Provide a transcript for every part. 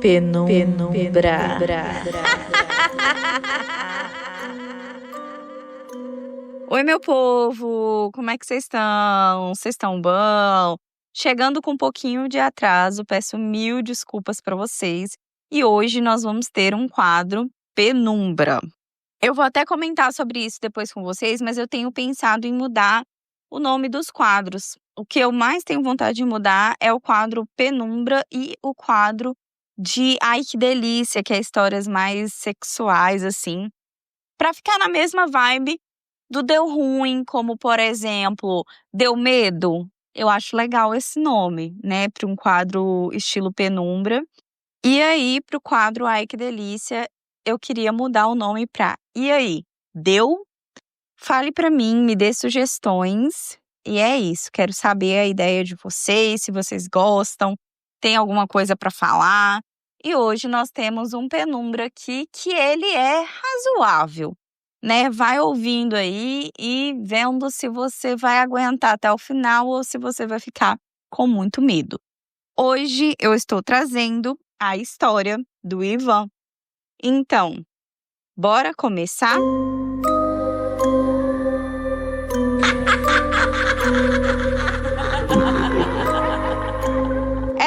Penumbra. Oi, meu povo! Como é que vocês estão? Vocês estão bom? Chegando com um pouquinho de atraso, peço mil desculpas para vocês. E hoje nós vamos ter um quadro Penumbra. Eu vou até comentar sobre isso depois com vocês, mas eu tenho pensado em mudar o nome dos quadros. O que eu mais tenho vontade de mudar é o quadro Penumbra e o quadro de Ai Que Delícia, que é histórias mais sexuais, assim, para ficar na mesma vibe do Deu Ruim, como, por exemplo, Deu Medo. Eu acho legal esse nome, né, para um quadro estilo Penumbra. E aí, para o quadro Ai Que Delícia, eu queria mudar o nome para E aí, deu? Fale para mim, me dê sugestões. E é isso, quero saber a ideia de vocês, se vocês gostam, tem alguma coisa para falar. E hoje nós temos um Penumbra aqui que ele é razoável, né? Vai ouvindo aí e vendo se você vai aguentar até o final ou se você vai ficar com muito medo. Hoje eu estou trazendo a história do Ivan. Então, bora começar?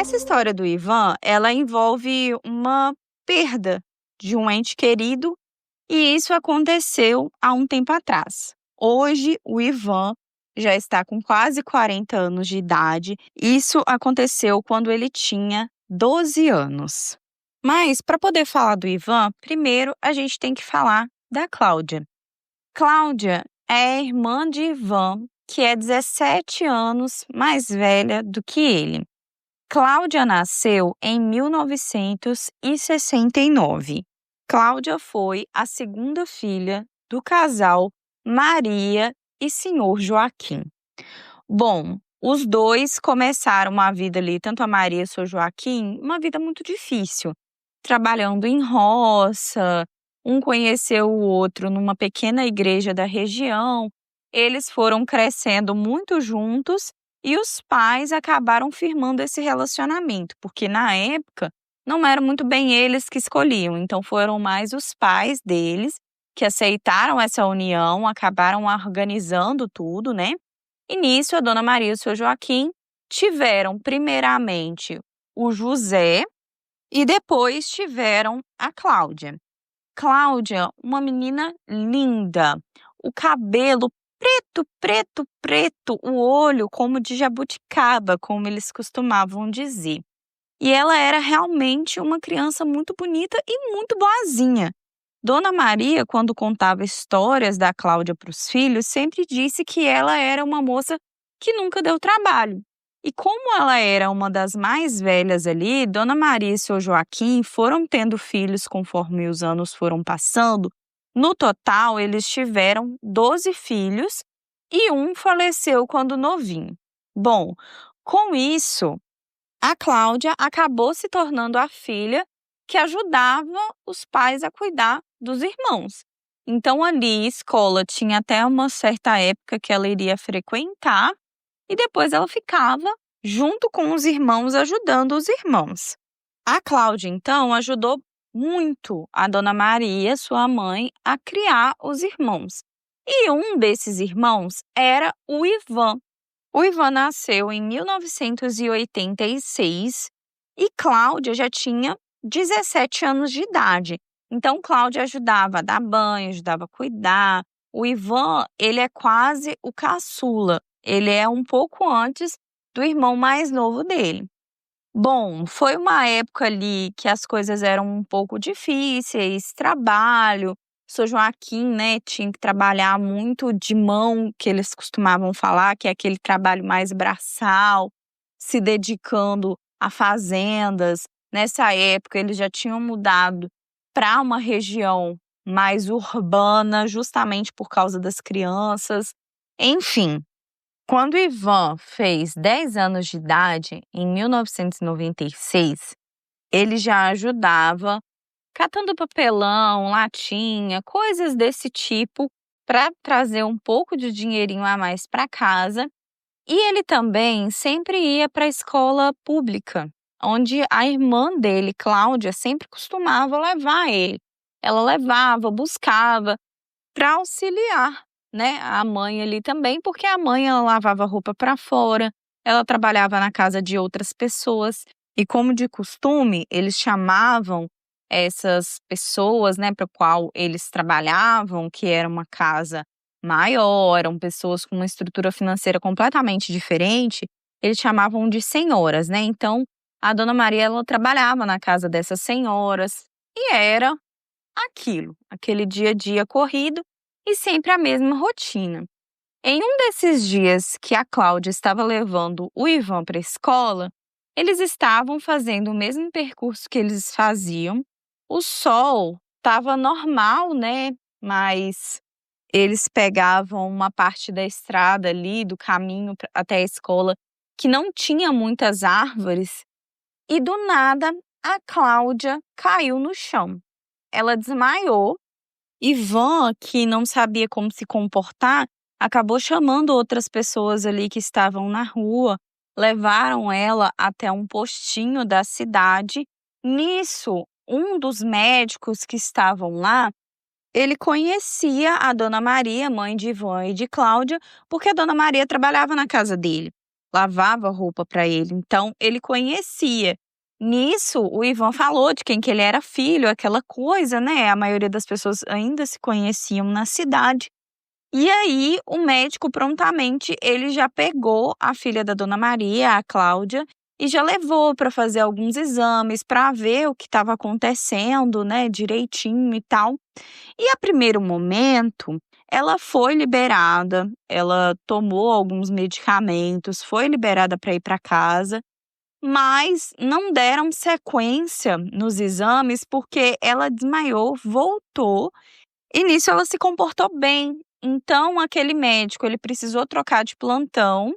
Essa história do Ivan, ela envolve uma perda de um ente querido e isso aconteceu há um tempo atrás. Hoje, o Ivan já está com quase 40 anos de idade. Isso aconteceu quando ele tinha 12 anos. Mas, para poder falar do Ivan, primeiro a gente tem que falar da Cláudia. Cláudia é a irmã de Ivan, que é 17 anos mais velha do que ele. Cláudia nasceu em 1969. Cláudia foi a segunda filha do casal Maria e Senhor Joaquim. Bom, os dois começaram uma vida ali, tanto a Maria e o Senhor Joaquim, uma vida muito difícil, trabalhando em roça, um conheceu o outro numa pequena igreja da região. Eles foram crescendo muito juntos e os pais acabaram firmando esse relacionamento, porque na época não eram muito bem eles que escolhiam, então foram mais os pais deles que aceitaram essa união, acabaram organizando tudo, né? E nisso a Dona Maria e o Seu Joaquim tiveram primeiramente o José e depois tiveram a Cláudia. Cláudia, uma menina linda, o cabelo preto, preto, preto, o olho como de jabuticaba, como eles costumavam dizer. E ela era realmente uma criança muito bonita e muito boazinha. Dona Maria, quando contava histórias da Cláudia para os filhos, sempre disse que ela era uma moça que nunca deu trabalho. E como ela era uma das mais velhas ali, Dona Maria e seu Joaquim foram tendo filhos conforme os anos foram passando. No total, eles tiveram 12 filhos e um faleceu quando novinho. Bom, com isso, a Cláudia acabou se tornando a filha que ajudava os pais a cuidar dos irmãos. Então, ali, escola tinha até uma certa época que ela iria frequentar e depois ela ficava junto com os irmãos, ajudando os irmãos. A Cláudia, então, ajudou muito a Dona Maria, sua mãe, a criar os irmãos. E um desses irmãos era o Ivan. O Ivan nasceu em 1986 e Cláudia já tinha 17 anos de idade. Então, Cláudia ajudava a dar banho, ajudava a cuidar. O Ivan, ele é quase o caçula. Ele é um pouco antes do irmão mais novo dele. Bom, foi uma época ali que as coisas eram um pouco difíceis, trabalho. São Joaquim, né, tinha que trabalhar muito de mão, que eles costumavam falar, que é aquele trabalho mais braçal, se dedicando a fazendas. Nessa época, eles já tinham mudado para uma região mais urbana, justamente por causa das crianças. Enfim, quando Ivan fez 10 anos de idade, em 1996, ele já ajudava catando papelão, latinha, coisas desse tipo, para trazer um pouco de dinheirinho a mais para casa. E ele também sempre ia para a escola pública, onde a irmã dele, Cláudia, sempre costumava levar ele. Ela levava, buscava para auxiliar, né, a mãe ali também, porque a mãe ela lavava roupa para fora, ela trabalhava na casa de outras pessoas e como de costume, eles chamavam essas pessoas, né, para o qual eles trabalhavam, que era uma casa maior, eram pessoas com uma estrutura financeira completamente diferente, eles chamavam de senhoras, né. Então, a dona Maria ela trabalhava na casa dessas senhoras e era aquilo, aquele dia a dia corrido e sempre a mesma rotina. Em um desses dias que a Cláudia estava levando o Ivan para a escola, eles estavam fazendo o mesmo percurso que eles faziam. O sol estava normal, né? Mas eles pegavam uma parte da estrada ali, do caminho até a escola, que não tinha muitas árvores, e do nada a Cláudia caiu no chão. Ela desmaiou. Ivan, que não sabia como se comportar, acabou chamando outras pessoas ali que estavam na rua, levaram ela até um postinho da cidade. Nisso, um dos médicos que estavam lá, ele conhecia a Dona Maria, mãe de Ivan e de Cláudia, porque a Dona Maria trabalhava na casa dele, lavava roupa para ele, então ele conhecia. Nisso, o Ivan falou de quem que ele era filho, aquela coisa, né? A maioria das pessoas ainda se conheciam na cidade. E aí, o médico prontamente, ele já pegou a filha da Dona Maria, a Cláudia, e já levou para fazer alguns exames para ver o que estava acontecendo, né, direitinho e tal. E a primeiro momento, ela foi liberada, ela tomou alguns medicamentos, foi liberada para ir para casa, mas não deram sequência nos exames porque ela desmaiou, voltou e nisso ela se comportou bem. Então aquele médico, ele precisou trocar de plantão,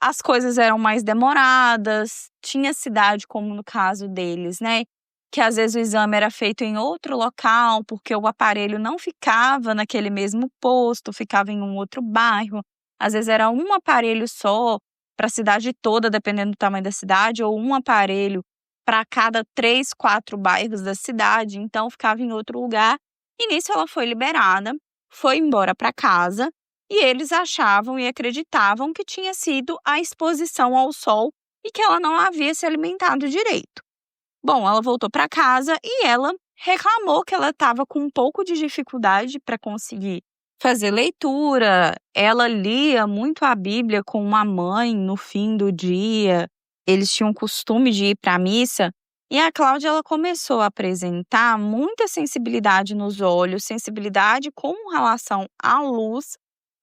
as coisas eram mais demoradas, tinha cidade, como no caso deles, né, que às vezes o exame era feito em outro local, porque o aparelho não ficava naquele mesmo posto, ficava em um outro bairro. Às vezes era um aparelho só para a cidade toda, dependendo do tamanho da cidade, ou um aparelho para cada 3, 4 bairros da cidade, então ficava em outro lugar. E nisso ela foi liberada, foi embora para casa e eles achavam e acreditavam que tinha sido a exposição ao sol e que ela não havia se alimentado direito. Bom, ela voltou para casa e ela reclamou que ela estava com um pouco de dificuldade para conseguir fazer leitura. Ela lia muito a Bíblia com uma mãe no fim do dia. Eles tinham o costume de ir para a missa. E a Cláudia ela começou a apresentar muita sensibilidade nos olhos, sensibilidade com relação à luz,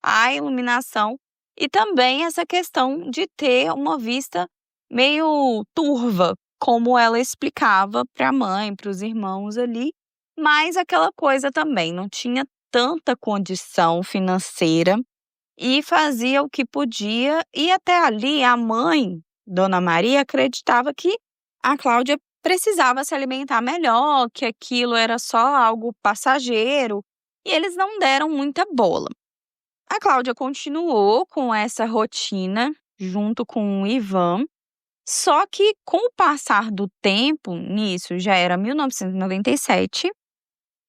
à iluminação e também essa questão de ter uma vista meio turva, como ela explicava para a mãe, para os irmãos ali, mas aquela coisa também, não tinha tanta condição financeira e fazia o que podia, e até ali a mãe, Dona Maria, acreditava que a Cláudia precisava se alimentar melhor, que aquilo era só algo passageiro, e eles não deram muita bola. A Cláudia continuou com essa rotina junto com o Ivan, só que com o passar do tempo, nisso já era 1997,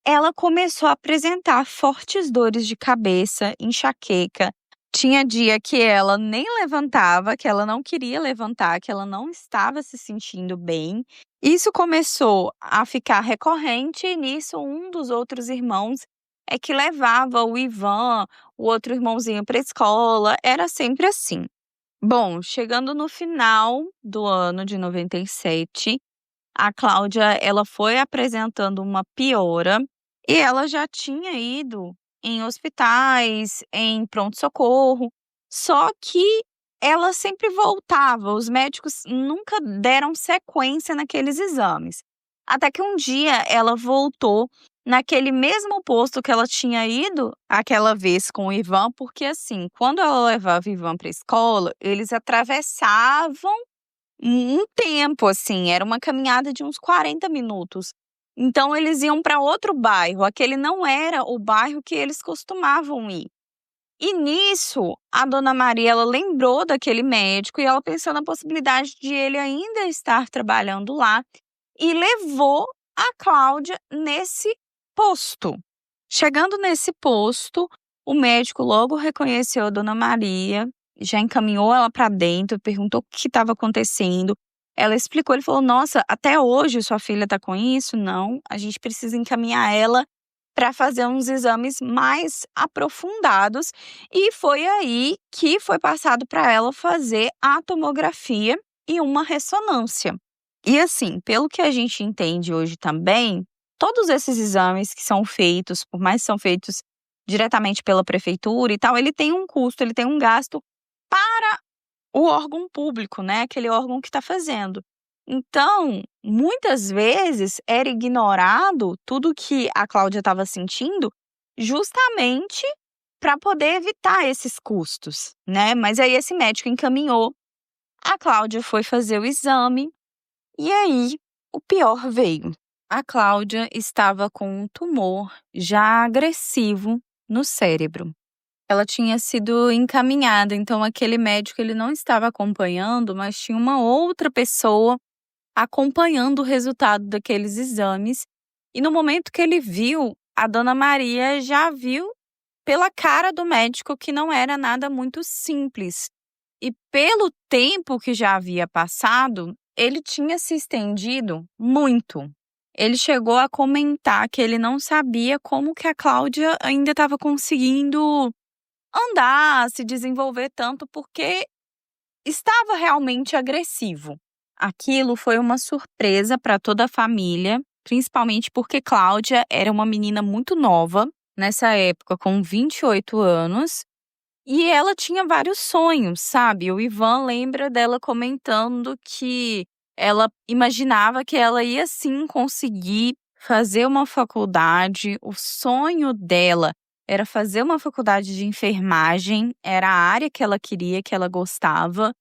ela começou a apresentar fortes dores de cabeça, enxaqueca. Tinha dia que ela nem levantava, que ela não queria levantar, que ela não estava se sentindo bem. Isso começou a ficar recorrente e nisso um dos outros irmãos é que levava o Ivan, o outro irmãozinho para a escola, era sempre assim. Bom, chegando no final do ano de 97, a Cláudia, ela foi apresentando uma piora e ela já tinha ido em hospitais, em pronto-socorro, só que ela sempre voltava, os médicos nunca deram sequência naqueles exames. Até que um dia ela voltou naquele mesmo posto que ela tinha ido aquela vez com o Ivan, porque assim, quando ela levava o Ivan para a escola, eles atravessavam um tempo, assim, era uma caminhada de uns 40 minutos. Então eles iam para outro bairro, aquele não era o bairro que eles costumavam ir. E nisso, a dona Maria, ela lembrou daquele médico e ela pensou na possibilidade de ele ainda estar trabalhando lá e levou a Cláudia nesse posto. Chegando nesse posto, o médico logo reconheceu a dona Maria, já encaminhou ela para dentro, perguntou o que estava acontecendo. Ela explicou, ele falou: "Nossa, até hoje sua filha está com isso? Não, a gente precisa encaminhar ela para fazer uns exames mais aprofundados". E foi aí que foi passado para ela fazer a tomografia e uma ressonância. E assim, pelo que a gente entende hoje também, todos esses exames que são feitos, por mais que são feitos diretamente pela prefeitura e tal, ele tem um custo, ele tem um gasto para o órgão público, né, aquele órgão que está fazendo. Então, muitas vezes era ignorado tudo que a Cláudia estava sentindo, justamente para poder evitar esses custos, né. Mas aí esse médico encaminhou, a Cláudia foi fazer o exame, e aí o pior veio. A Cláudia estava com um tumor já agressivo no cérebro. Ela tinha sido encaminhada, então aquele médico ele não estava acompanhando, mas tinha uma outra pessoa acompanhando o resultado daqueles exames. E no momento que ele viu, a dona Maria já viu pela cara do médico que não era nada muito simples. E pelo tempo que já havia passado, ele tinha se estendido muito. Ele chegou a comentar que ele não sabia como que a Cláudia ainda estava conseguindo andar, se desenvolver tanto, porque estava realmente agressivo. Aquilo foi uma surpresa para toda a família, principalmente porque Cláudia era uma menina muito nova, nessa época com 28 anos, e ela tinha vários sonhos, sabe? O Ivan lembra dela comentando que ela imaginava que ela ia sim conseguir fazer uma faculdade. O sonho dela era fazer uma faculdade de enfermagem, era a área que ela queria, que ela gostava.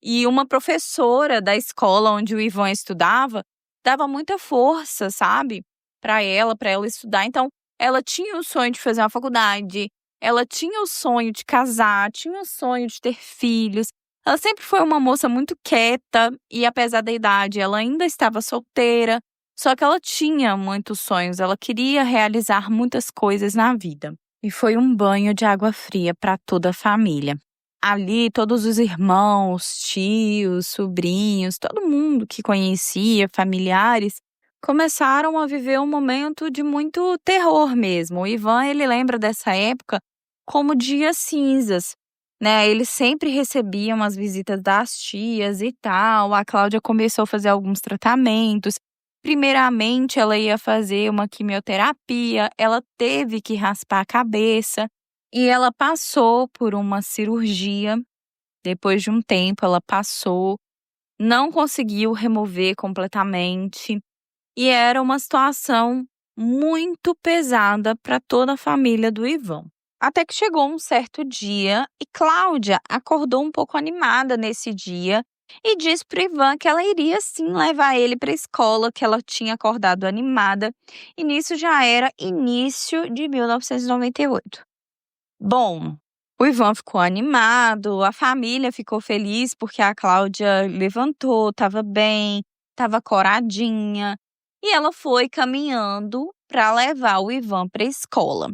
E uma professora da escola onde o Ivan estudava dava muita força, sabe, para ela estudar. Então, ela tinha o sonho de fazer uma faculdade, ela tinha o sonho de casar, tinha o sonho de ter filhos. Ela sempre foi uma moça muito quieta e, apesar da idade, ela ainda estava solteira. Só que ela tinha muitos sonhos, ela queria realizar muitas coisas na vida. E foi um banho de água fria para toda a família. Ali, todos os irmãos, tios, sobrinhos, todo mundo que conhecia, familiares, começaram a viver um momento de muito terror mesmo. O Ivan, ele lembra dessa época como dias cinzas, né? Ele sempre recebia umas visitas das tias e tal. A Cláudia começou a fazer alguns tratamentos. Primeiramente, ela ia fazer uma quimioterapia, ela teve que raspar a cabeça. E ela passou por uma cirurgia, depois de um tempo ela passou, não conseguiu remover completamente, e era uma situação muito pesada para toda a família do Ivan. Até que chegou um certo dia e Cláudia acordou um pouco animada nesse dia e disse para o Ivan que ela iria sim levar ele para a escola, que ela tinha acordado animada, e nisso já era início de 1998. Bom, o Ivan ficou animado, a família ficou feliz porque a Cláudia levantou, estava bem, estava coradinha, e ela foi caminhando para levar o Ivan para a escola.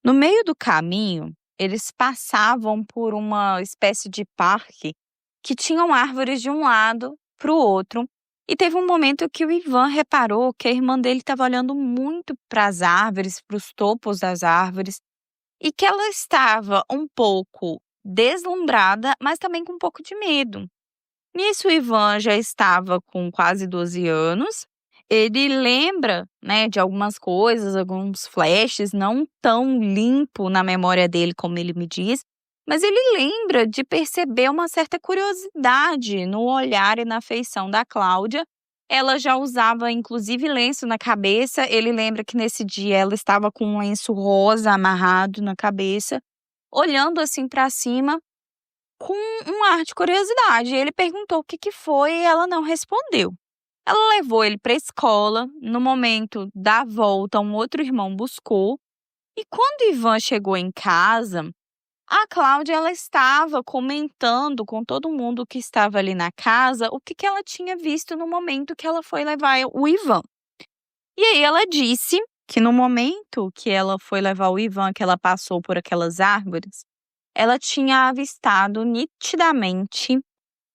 No meio do caminho, eles passavam por uma espécie de parque que tinham árvores de um lado para o outro, e teve um momento que o Ivan reparou que a irmã dele estava olhando muito para as árvores, para os topos das árvores, e que ela estava um pouco deslumbrada, mas também com um pouco de medo. Nisso, o Ivan já estava com quase 12 anos. Ele lembra, né, de algumas coisas, alguns flashes, não tão limpo na memória dele como ele me diz, mas ele lembra de perceber uma certa curiosidade no olhar e na feição da Cláudia. Ela já usava, inclusive, lenço na cabeça. Ele lembra que nesse dia ela estava com um lenço rosa amarrado na cabeça, olhando assim para cima com um ar de curiosidade. Ele perguntou o que foi e ela não respondeu. Ela levou ele para a escola. No momento da volta, um outro irmão buscou. E quando Ivan chegou em casa, A Cláudia, ela estava comentando com todo mundo que estava ali na casa o que ela tinha visto no momento que ela foi levar o Ivan. E aí ela disse que no momento que ela foi levar o Ivan, que ela passou por aquelas árvores, ela tinha avistado nitidamente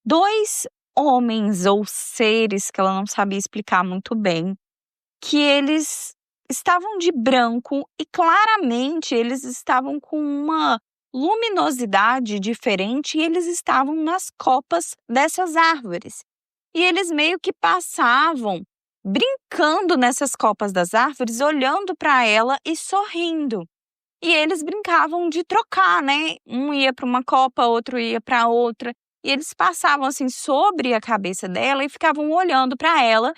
2 homens ou seres que ela não sabia explicar muito bem, que eles estavam de branco e claramente eles estavam com uma luminosidade diferente e eles estavam nas copas dessas árvores. E eles meio que passavam brincando nessas copas das árvores, olhando para ela e sorrindo. E eles brincavam de trocar, né? Um ia para uma copa, outro ia para outra. E eles passavam assim sobre a cabeça dela e ficavam olhando para ela.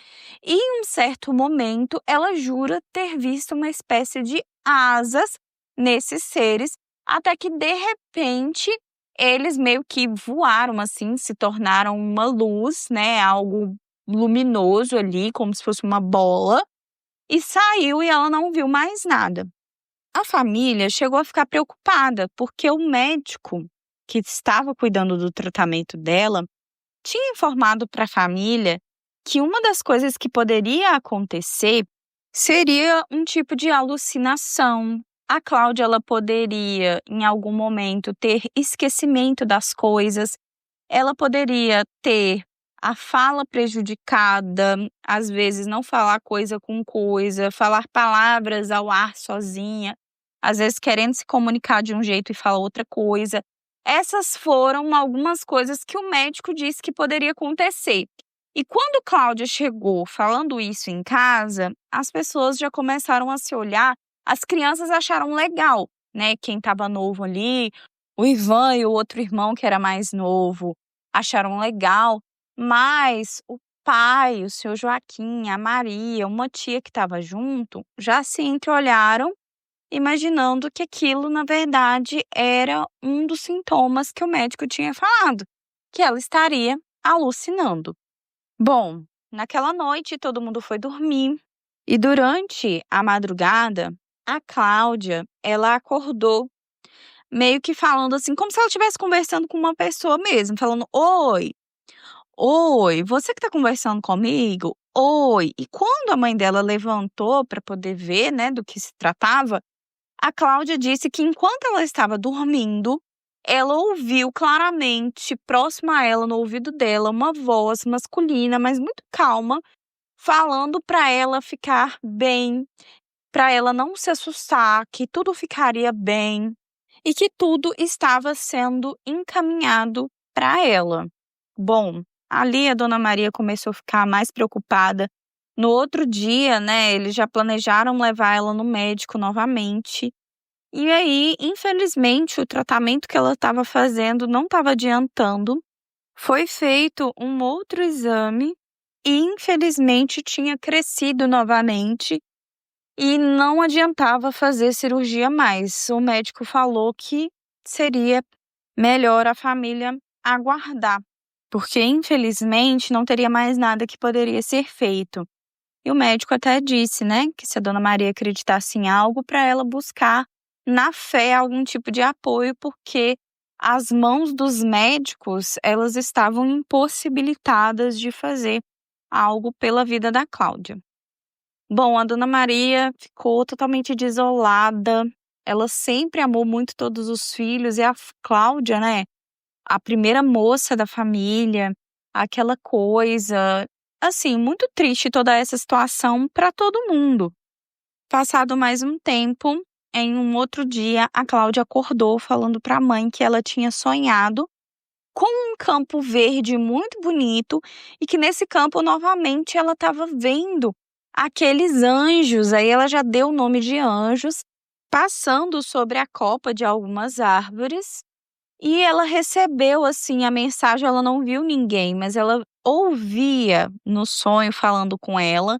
E em um certo momento, ela jura ter visto uma espécie de asas nesses seres, até que de repente eles meio que voaram assim, se tornaram uma luz, né? Algo luminoso ali, como se fosse uma bola, e saiu e ela não viu mais nada. A família chegou a ficar preocupada, porque o médico que estava cuidando do tratamento dela tinha informado para a família que uma das coisas que poderia acontecer seria um tipo de alucinação. A Cláudia, ela poderia, em algum momento, ter esquecimento das coisas, ela poderia ter a fala prejudicada, às vezes não falar coisa com coisa, falar palavras ao ar sozinha, às vezes querendo se comunicar de um jeito e fala outra coisa. Essas foram algumas coisas que o médico disse que poderia acontecer. E quando Cláudia chegou falando isso em casa, as pessoas já começaram a se olhar, as crianças acharam legal, né? Quem estava novo ali, o Ivan e o outro irmão que era mais novo, acharam legal, mas o pai, o seu Joaquim, a Maria, uma tia que estava junto, já se entreolharam, imaginando que aquilo, na verdade, era um dos sintomas que o médico tinha falado, que ela estaria alucinando. Bom, naquela noite todo mundo foi dormir e durante a madrugada, a Cláudia, ela acordou meio que falando assim, como se ela estivesse conversando com uma pessoa mesmo, falando: "Oi, oi, você que tá conversando comigo? Oi". E quando a mãe dela levantou para poder ver, né, do que se tratava, a Cláudia disse que enquanto ela estava dormindo, ela ouviu claramente, próxima a ela, no ouvido dela, uma voz masculina, mas muito calma, falando para ela ficar bem, para ela não se assustar, que tudo ficaria bem e que tudo estava sendo encaminhado para ela. Bom, ali a dona Maria começou a ficar mais preocupada. No outro dia, né, eles já planejaram levar ela no médico novamente. E aí, infelizmente, o tratamento que ela estava fazendo não estava adiantando. Foi feito um outro exame e, infelizmente, tinha crescido novamente e não adiantava fazer cirurgia mais. O médico falou que seria melhor a família aguardar, porque infelizmente não teria mais nada que poderia ser feito. E o médico até disse, né, que se a dona Maria acreditasse em algo, para ela buscar na fé algum tipo de apoio, porque as mãos dos médicos, elas estavam impossibilitadas de fazer algo pela vida da Cláudia. Bom, a dona Maria ficou totalmente desolada. Ela sempre amou muito todos os filhos e a Cláudia, né, a primeira moça da família, aquela coisa, assim, muito triste toda essa situação para todo mundo. Passado mais um tempo, em um outro dia, a Cláudia acordou falando para a mãe que ela tinha sonhado com um campo verde muito bonito e que nesse campo novamente ela estava vendo aqueles anjos, aí ela já deu o nome de anjos, passando sobre a copa de algumas árvores. E ela recebeu, assim, a mensagem, ela não viu ninguém, mas ela ouvia no sonho falando com ela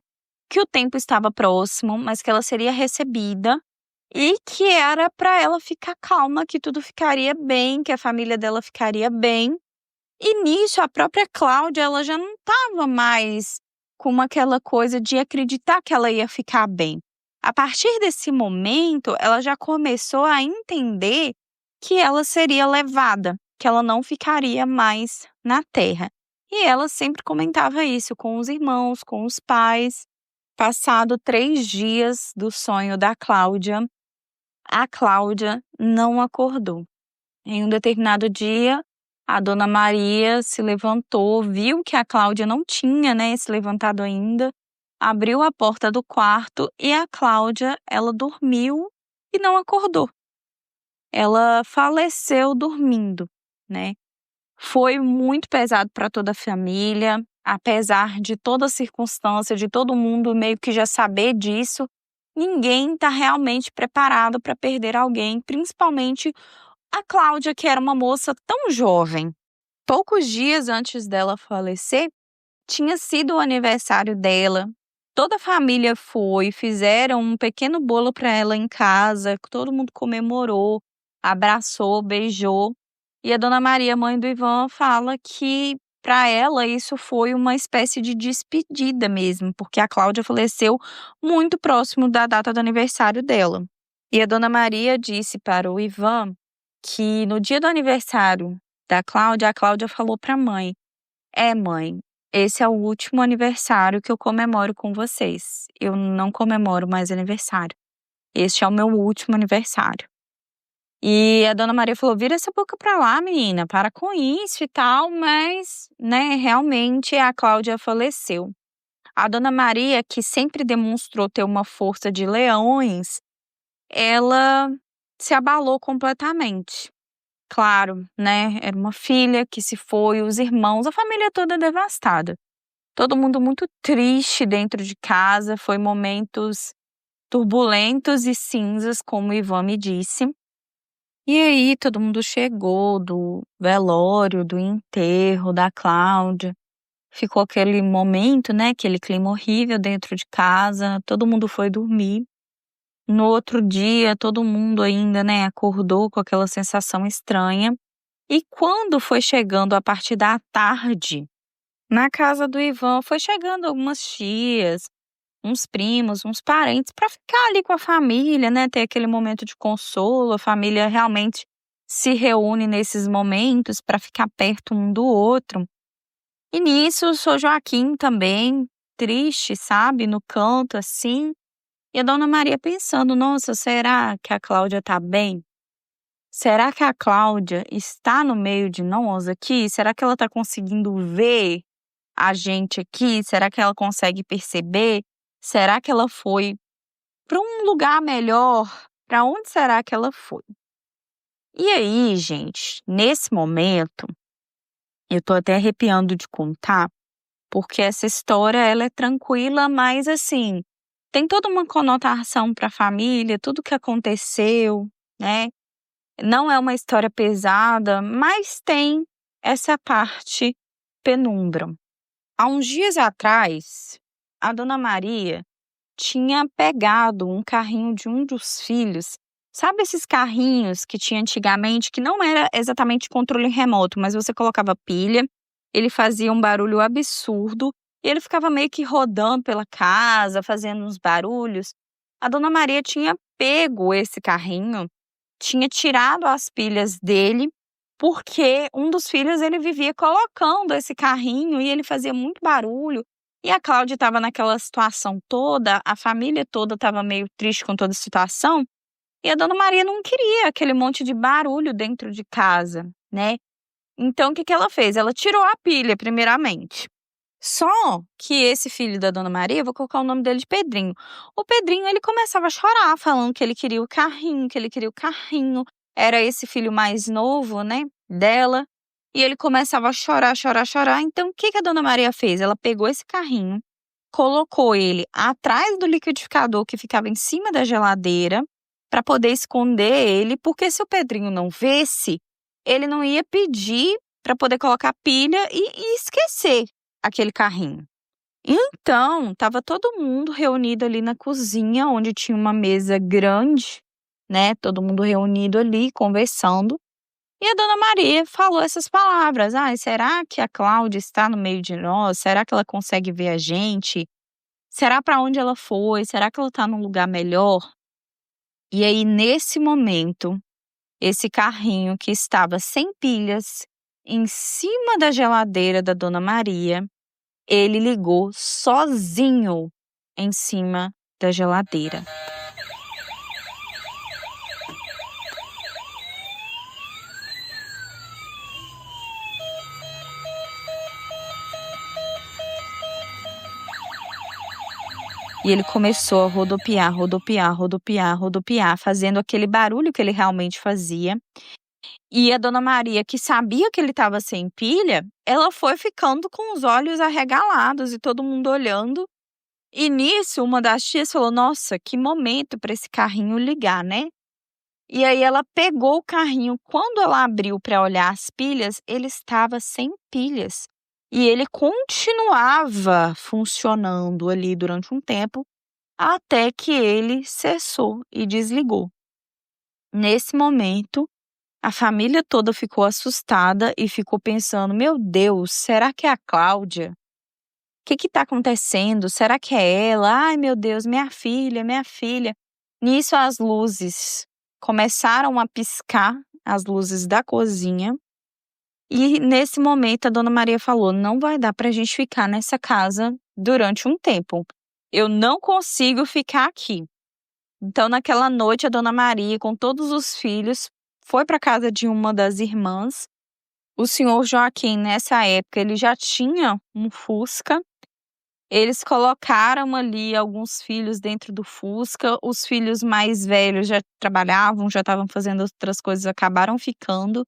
que o tempo estava próximo, mas que ela seria recebida e que era para ela ficar calma, que tudo ficaria bem, que a família dela ficaria bem. E nisso a própria Cláudia, ela já não estava mais com aquela coisa de acreditar que ela ia ficar bem. A partir desse momento, ela já começou a entender que ela seria levada, que ela não ficaria mais na Terra. E ela sempre comentava isso com os irmãos, com os pais. Passado 3 dias do sonho da Cláudia, a Cláudia não acordou. Em um determinado dia, a dona Maria se levantou, viu que a Cláudia não tinha, se levantado ainda, abriu a porta do quarto e a Cláudia, ela dormiu e não acordou. Ela faleceu dormindo, né? Foi muito pesado para toda a família, apesar de toda a circunstância, de todo mundo meio que já saber disso, ninguém está realmente preparado para perder alguém, principalmente a Cláudia, que era uma moça tão jovem. Poucos dias antes dela falecer, tinha sido o aniversário dela. Toda a família foi, fizeram um pequeno bolo para ela em casa, todo mundo comemorou, abraçou, beijou. E a dona Maria, mãe do Ivan, fala que para ela isso foi uma espécie de despedida mesmo, porque a Cláudia faleceu muito próximo da data do aniversário dela. E a dona Maria disse para o Ivan que no dia do aniversário da Cláudia, a Cláudia falou para a mãe: mãe, esse é o último aniversário que eu comemoro com vocês. Eu não comemoro mais aniversário. Este é o meu último aniversário. E a dona Maria falou: vira essa boca pra lá, menina, para com isso e tal, mas, realmente a Cláudia faleceu. A dona Maria, que sempre demonstrou ter uma força de leões, ela se abalou completamente. Claro, era uma filha que se foi, os irmãos, a família toda devastada. Todo mundo muito triste dentro de casa, foi momentos turbulentos e cinzas, como o Ivan me disse. E aí todo mundo chegou do velório, do enterro da Cláudia. Ficou aquele momento, aquele clima horrível dentro de casa, todo mundo foi dormir. No outro dia, todo mundo ainda, acordou com aquela sensação estranha. E quando foi chegando a partir da tarde, na casa do Ivan, foi chegando algumas tias, uns primos, uns parentes, para ficar ali com a família, ter aquele momento de consolo. A família realmente se reúne nesses momentos para ficar perto um do outro. E nisso, o Sr. Joaquim também, triste, sabe, no canto assim. E a dona Maria pensando: nossa, será que a Cláudia tá bem? Será que a Cláudia está no meio de nós aqui? Será que ela está conseguindo ver a gente aqui? Será que ela consegue perceber? Será que ela foi para um lugar melhor? Para onde será que ela foi? E aí, gente, nesse momento, eu tô até arrepiando de contar, porque essa história ela é tranquila, mas assim, tem toda uma conotação para a família, tudo que aconteceu, né? Não é uma história pesada, mas tem essa parte penumbra. Há uns dias atrás, a dona Maria tinha pegado um carrinho de um dos filhos. Sabe esses carrinhos que tinha antigamente, que não era exatamente controle remoto, mas você colocava pilha, ele fazia um barulho absurdo e ele ficava meio que rodando pela casa, fazendo uns barulhos. A dona Maria tinha pego esse carrinho, tinha tirado as pilhas dele, porque um dos filhos ele vivia colocando esse carrinho e ele fazia muito barulho. E a Cláudia estava naquela situação toda, a família toda estava meio triste com toda a situação, e a dona Maria não queria aquele monte de barulho dentro de casa, né? Então o que que ela fez? Ela tirou a pilha primeiramente. Só que esse filho da dona Maria, eu vou colocar o nome dele de Pedrinho. O Pedrinho, ele começava a chorar, falando que ele queria o carrinho, que ele queria o carrinho. Era esse filho mais novo, dela. E ele começava a chorar, chorar, chorar. Então, o que que a dona Maria fez? Ela pegou esse carrinho, colocou ele atrás do liquidificador que ficava em cima da geladeira, para poder esconder ele, porque se o Pedrinho não visse, ele não ia pedir para poder colocar pilha e esquecer aquele carrinho. Então, estava todo mundo reunido ali na cozinha, onde tinha uma mesa grande, todo mundo reunido ali, conversando. E a dona Maria falou essas palavras: será que a Cláudia está no meio de nós? Será que ela consegue ver a gente? Será para onde ela foi? Será que ela está num lugar melhor? E aí, nesse momento, esse carrinho que estava sem pilhas, em cima da geladeira da Dona Maria, ele ligou sozinho em cima da geladeira. E ele começou a rodopiar, rodopiar, rodopiar, rodopiar, fazendo aquele barulho que ele realmente fazia. E a Dona Maria, que sabia que ele estava sem pilha, ela foi ficando com os olhos arregalados e todo mundo olhando. E nisso, uma das tias falou: "Nossa, que momento para esse carrinho ligar, né?" E aí ela pegou o carrinho. Quando ela abriu para olhar as pilhas, ele estava sem pilhas. E ele continuava funcionando ali durante um tempo, até que ele cessou e desligou. Nesse momento, a família toda ficou assustada e ficou pensando: "Meu Deus, será que é a Cláudia? O que está acontecendo? Será que é ela? Ai, meu Deus, minha filha, minha filha." Nisso, as luzes começaram a piscar, as luzes da cozinha. E nesse momento, a Dona Maria falou: "Não vai dar para a gente ficar nessa casa durante um tempo. Eu não consigo ficar aqui." Então, naquela noite, a Dona Maria, com todos os filhos, foi para casa de uma das irmãs. O senhor Joaquim, nessa época, ele já tinha um Fusca. Eles colocaram ali alguns filhos dentro do Fusca. Os filhos mais velhos já trabalhavam, já estavam fazendo outras coisas, acabaram ficando.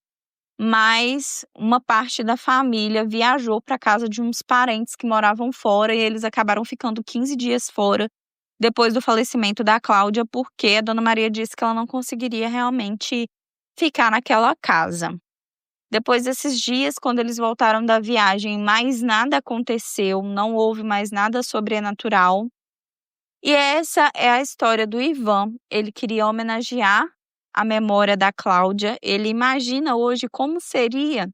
Mas uma parte da família viajou para casa de uns parentes que moravam fora e eles acabaram ficando 15 dias fora depois do falecimento da Cláudia, porque a Dona Maria disse que ela não conseguiria realmente ficar naquela casa. Depois desses dias, quando eles voltaram da viagem, mais nada aconteceu, não houve mais nada sobrenatural. E essa é a história do Ivan. Ele queria homenagear a memória da Cláudia. Ele imagina hoje como seria,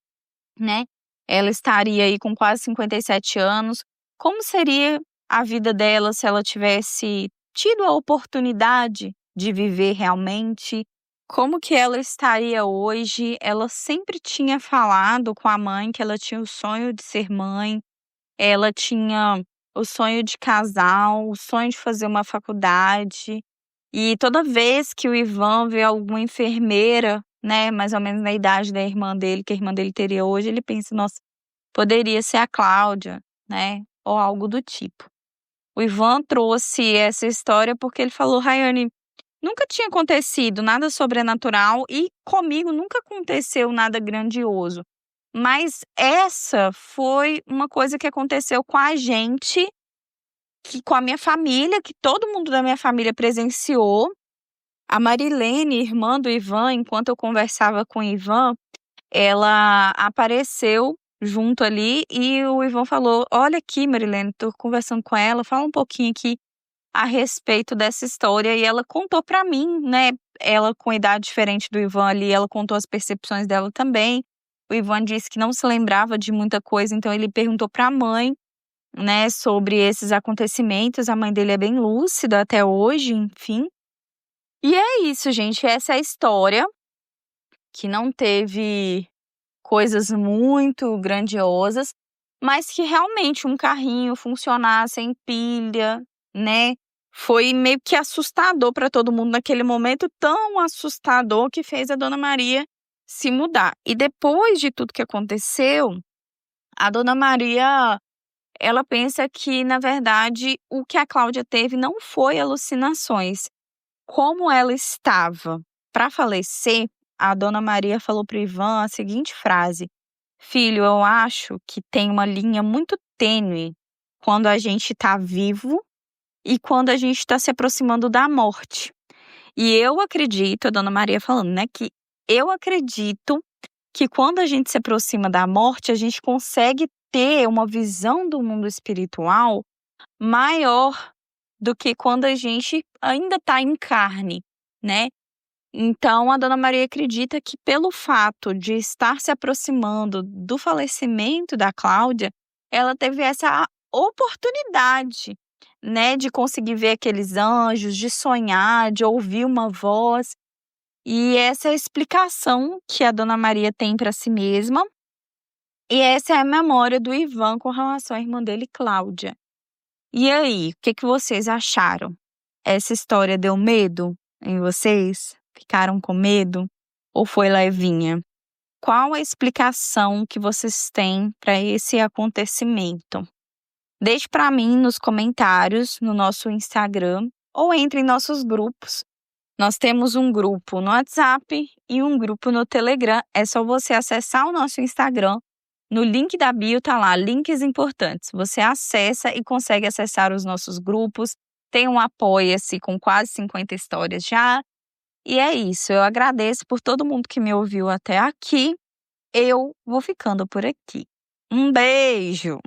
né? Ela estaria aí com quase 57 anos. Como seria a vida dela se ela tivesse tido a oportunidade de viver realmente? Como que ela estaria hoje? Ela sempre tinha falado com a mãe que ela tinha o sonho de ser mãe. Ela tinha o sonho de casar, o sonho de fazer uma faculdade. E toda vez que o Ivan vê alguma enfermeira, né, mais ou menos na idade da irmã dele, que a irmã dele teria hoje, ele pensa: "Nossa, poderia ser a Cláudia", né, ou algo do tipo. O Ivan trouxe essa história porque ele falou: "Raiane, nunca tinha acontecido nada sobrenatural e comigo nunca aconteceu nada grandioso. Mas essa foi uma coisa que aconteceu com a gente, que com a minha família, que todo mundo da minha família presenciou." A Marilene, irmã do Ivan, enquanto eu conversava com o Ivan, ela apareceu junto ali e o Ivan falou: "Olha aqui, Marilene, tô conversando com ela, fala um pouquinho aqui a respeito dessa história." E ela contou pra mim, né, ela com idade diferente do Ivan ali, ela contou as percepções dela também. O Ivan disse que não se lembrava de muita coisa, então ele perguntou pra mãe, né, sobre esses acontecimentos. A mãe dele é bem lúcida até hoje, enfim. E é isso, gente, essa é a história, que não teve coisas muito grandiosas, mas que realmente um carrinho funcionar sem pilha, né, foi meio que assustador para todo mundo naquele momento, tão assustador que fez a Dona Maria se mudar. E depois de tudo que aconteceu, a Dona Maria, ela pensa que, na verdade, o que a Cláudia teve não foi alucinações. Como ela estava para falecer, a Dona Maria falou para o Ivan a seguinte frase: "Filho, eu acho que tem uma linha muito tênue quando a gente está vivo e quando a gente está se aproximando da morte." E eu acredito, a Dona Maria falando, né, que eu acredito que quando a gente se aproxima da morte, a gente consegue ter uma visão do mundo espiritual maior do que quando a gente ainda está em carne, né. Então a Dona Maria acredita que, pelo fato de estar se aproximando do falecimento da Cláudia, ela teve essa oportunidade, né, de conseguir ver aqueles anjos, de sonhar, de ouvir uma voz. E essa é a explicação que a Dona Maria tem para si mesma. E essa é a memória do Ivan com relação à irmã dele, Cláudia. E aí, o que que vocês acharam? Essa história deu medo em vocês? Ficaram com medo? Ou foi levinha? Qual a explicação que vocês têm para esse acontecimento? Deixe para mim nos comentários no nosso Instagram ou entre em nossos grupos. Nós temos um grupo no WhatsApp e um grupo no Telegram. É só você acessar o nosso Instagram. No link da bio tá lá, links importantes. Você acessa e consegue acessar os nossos grupos. Tem um Apoia-se com quase 50 histórias já. E é isso. Eu agradeço por todo mundo que me ouviu até aqui. Eu vou ficando por aqui. Um beijo!